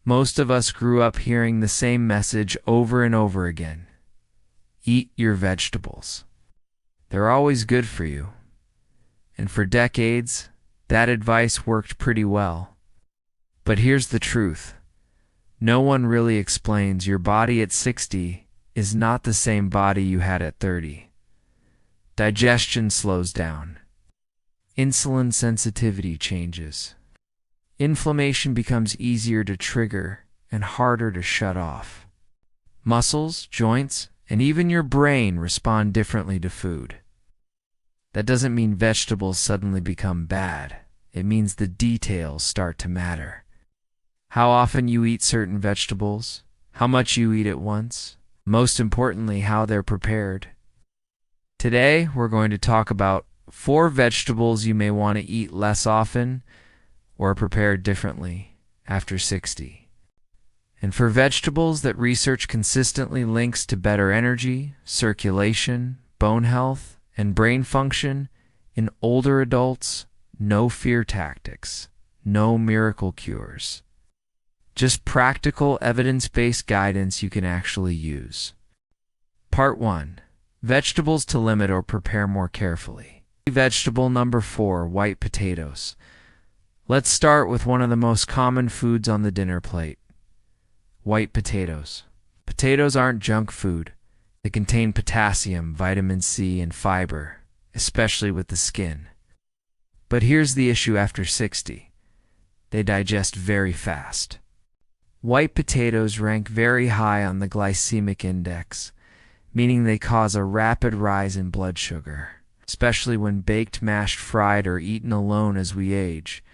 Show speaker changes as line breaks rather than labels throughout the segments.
Most of us grew up hearing the same message over and over again. Eat your vegetables. They're always good for you. And for decades, that advice worked pretty well. But here's the truth. No one really explains your body at 60 is not the same body you had at 30. Digestion slows down. Insulin sensitivity changes. Inflammation becomes easier to trigger and harder to shut off. Muscles, joints, and even your brain respond differently to food. That doesn't mean vegetables suddenly become bad. It means the details start to matter. How often you eat certain vegetables, how much you eat at once, most importantly, how they're prepared. Today, we're going to talk about 4 vegetables you may want to eat less often or prepared differently after 60. And for vegetables that research consistently links to better energy, circulation, bone health, and brain function in older adults, no fear tactics, no miracle cures. Just practical, evidence-based guidance you can actually use. Part 1. Vegetables to limit or prepare more carefully. Vegetable number 4, white potatoes. Let's start with one of the most common foods on the dinner plate. White potatoes. Potatoes aren't junk food. They contain potassium, vitamin C, and fiber, especially with the skin. But here's the issue after 60. They digest very fast. White potatoes rank very high on the glycemic index, meaning they cause a rapid rise in blood sugar, especially when baked, mashed, fried, or eaten alone as we age.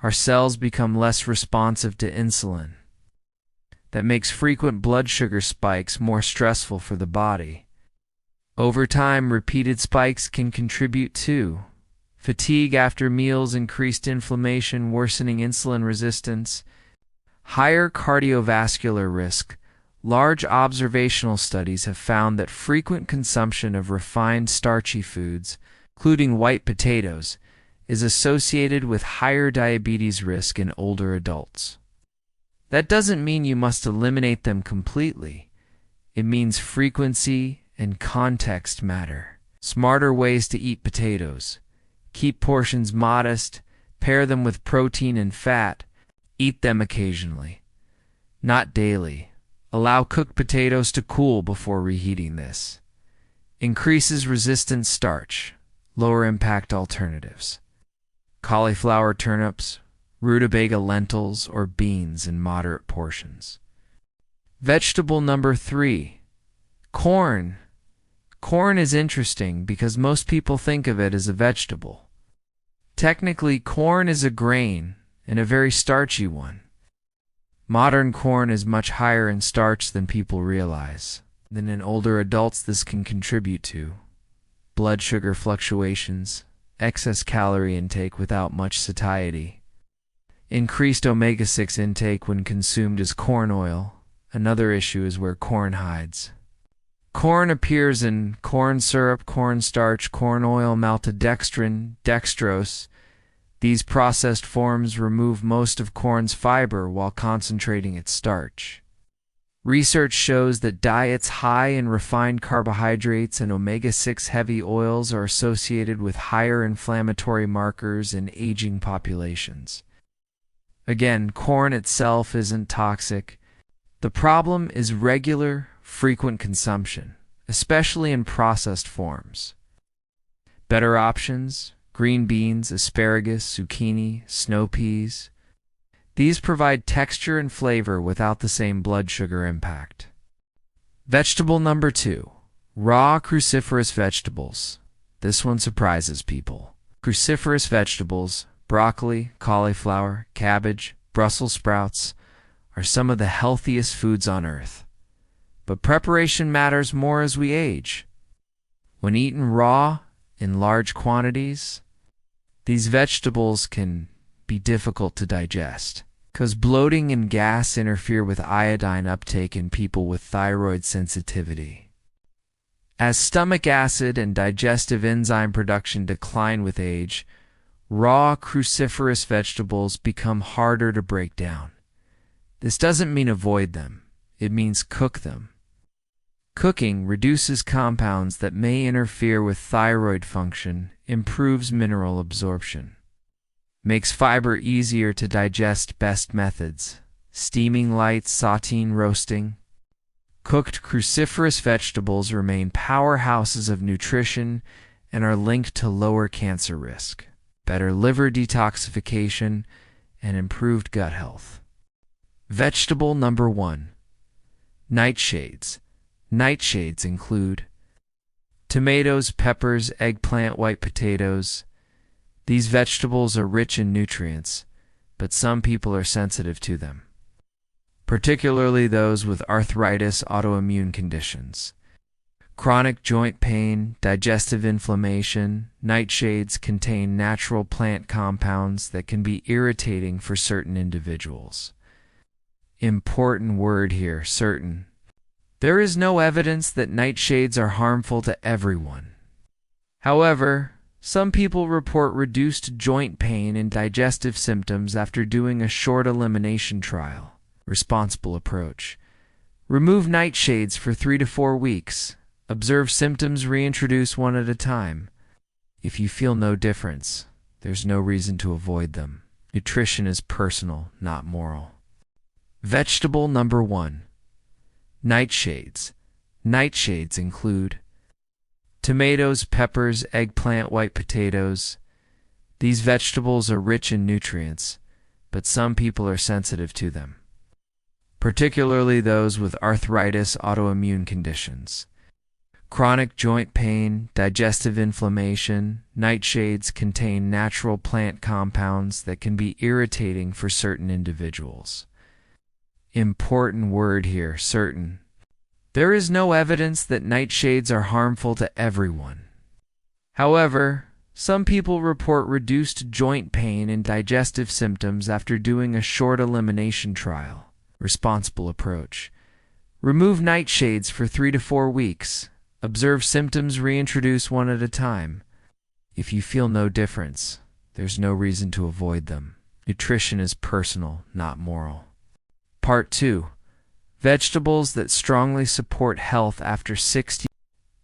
Our cells become less responsive to insulin. That makes frequent blood sugar spikes more stressful for the body. Over time, repeated spikes can contribute to fatigue after meals, increased inflammation, worsening insulin resistance, higher cardiovascular risk. Large observational studies have found that frequent consumption of refined starchy foods, including white potatoes, is associated with higher diabetes risk in older adults. That doesn't mean you must eliminate them completely. It means frequency and context matter. Smarter ways to eat potatoes. Keep portions modest, pair them with protein and fat, eat them occasionally. Not daily. Allow cooked potatoes to cool before reheating this. Increases resistant starch. Lower impact alternatives. Cauliflower, turnips, rutabaga lentils, or beans in moderate portions. Vegetable number 3, corn. Corn is interesting because most people think of it as a vegetable. Technically, corn is a grain, and a very starchy one. Modern corn is much higher in starch than people realize. Then in older adults, this can contribute to blood sugar fluctuations, excess calorie intake without much satiety, increased omega-6 intake when consumed as corn oil. Another issue is where corn hides. Corn appears in corn syrup, cornstarch, corn oil, maltodextrin, dextrose. These processed forms remove most of corn's fiber while concentrating its starch. Research shows that diets high in refined carbohydrates and omega-6 heavy oils are associated with higher inflammatory markers in aging populations. Again, corn itself isn't toxic. The problem is regular, frequent consumption, especially in processed forms. Better options: green beans, asparagus, zucchini, snow peas. These provide texture and flavor without the same blood sugar impact. Vegetable number 2, raw cruciferous vegetables. This one surprises people. Cruciferous vegetables, broccoli, cauliflower, cabbage, Brussels sprouts, are some of the healthiest foods on earth. But preparation matters more as we age. When eaten raw, in large quantities, these vegetables can be difficult to digest because bloating and gas interfere with iodine uptake in people with thyroid sensitivity. As stomach acid and digestive enzyme production decline with age, raw cruciferous vegetables become harder to break down. This doesn't mean avoid them. It means cook them. Cooking reduces compounds that may interfere with thyroid function, improves mineral absorption, makes fiber easier to digest. Best methods: steaming light, sautéing, roasting. Cooked cruciferous vegetables remain powerhouses of nutrition and are linked to lower cancer risk, better liver detoxification, and improved gut health. Vegetable number 1. Nightshades. Nightshades include tomatoes, peppers, eggplant, white potatoes. These vegetables are rich in nutrients, but some people are sensitive to them, particularly those with arthritis, autoimmune conditions, chronic joint pain, digestive inflammation. Nightshades contain natural plant compounds that can be irritating for certain individuals. Important word here, certain. There is no evidence that nightshades are harmful to everyone. However, some people report reduced joint pain and digestive symptoms after doing a short elimination trial. Responsible approach: remove nightshades for 3 to 4 weeks. Observe symptoms, reintroduce one at a time. If you feel no difference, there's no reason to avoid them. Nutrition is personal, not moral. Vegetable number 1. Nightshades. Nightshades include tomatoes, peppers, eggplant, white potatoes. These vegetables are rich in nutrients, but some people are sensitive to them, particularly those with arthritis, autoimmune conditions, chronic joint pain, digestive inflammation. Nightshades contain natural plant compounds that can be irritating for certain individuals. Important word here, certain. There is no evidence that nightshades are harmful to everyone. However, some people report reduced joint pain and digestive symptoms after doing a short elimination trial. Responsible approach: remove nightshades for 3 to 4 weeks. Observe symptoms, reintroduce one at a time. If you feel no difference, there's no reason to avoid them. Nutrition is personal, not moral. Part 2. Vegetables that strongly support health after 60.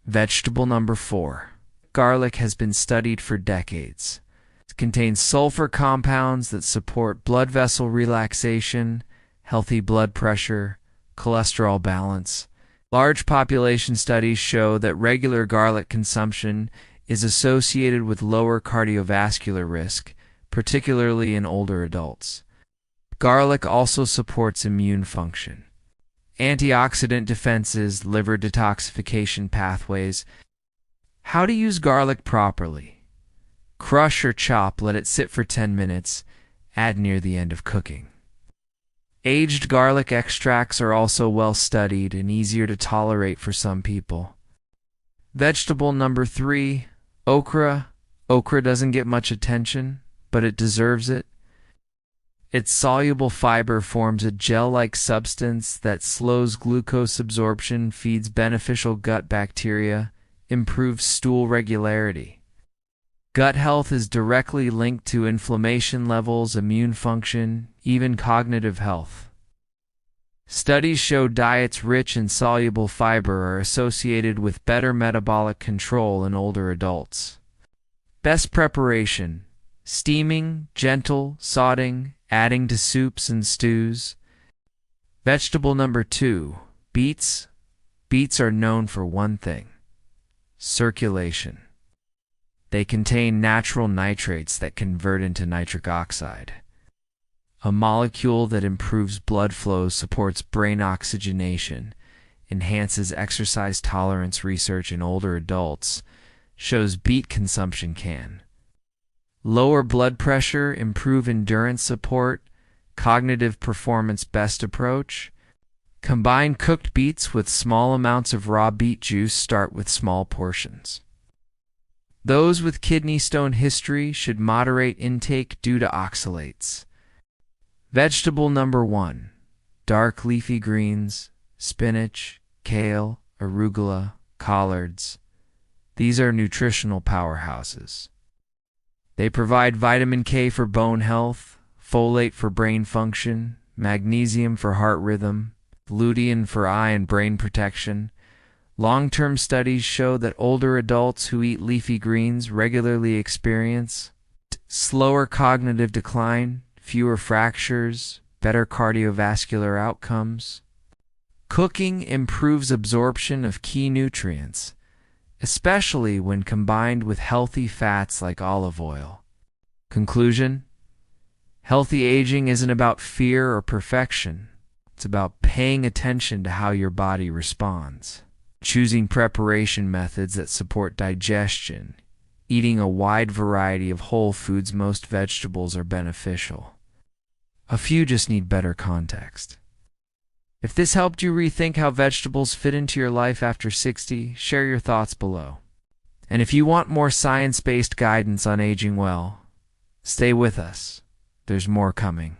Vegetable number 4. Garlic has been studied for decades. It contains sulfur compounds that support blood vessel relaxation, healthy blood pressure, cholesterol balance. Large population studies show that regular garlic consumption is associated with lower cardiovascular risk, particularly in older adults. Garlic also supports immune function, antioxidant defenses, liver detoxification pathways. How to use garlic properly: crush or chop, let it sit for 10 minutes, add near the end of cooking. Aged garlic extracts are also well studied and easier to tolerate for some people. Vegetable number 3, okra. Okra doesn't get much attention, but it deserves it. Its soluble fiber forms a gel-like substance that slows glucose absorption, feeds beneficial gut bacteria, improves stool regularity. Gut health is directly linked to inflammation levels, immune function, even cognitive health. Studies show diets rich in soluble fiber are associated with better metabolic control in older adults. Best preparation: steaming, gentle, sautéing, adding to soups and stews. Vegetable number 2, beets. Beets are known for one thing: circulation. They contain natural nitrates that convert into nitric oxide, a molecule that improves blood flow, supports brain oxygenation, enhances exercise tolerance. Research in older adults shows beet consumption can lower blood pressure, improve endurance support, cognitive performance. Best approach: combine cooked beets with small amounts of raw beet juice. Start with small portions. Those with kidney stone history should moderate intake due to oxalates. Vegetable number 1, dark leafy greens, spinach, kale, arugula, collards. These are nutritional powerhouses. They provide vitamin K for bone health, folate for brain function, magnesium for heart rhythm, lutein for eye and brain protection. Long-term studies show that older adults who eat leafy greens regularly experience slower cognitive decline, fewer fractures, better cardiovascular outcomes. Cooking improves absorption of key nutrients, especially when combined with healthy fats like olive oil. Conclusion: healthy aging isn't about fear or perfection. It's about paying attention to how your body responds, choosing preparation methods that support digestion, eating a wide variety of whole foods. Most vegetables are beneficial. A few just need better context. If this helped you rethink how vegetables fit into your life after 60, share your thoughts below. And if you want more science-based guidance on aging well, stay with us. There's more coming.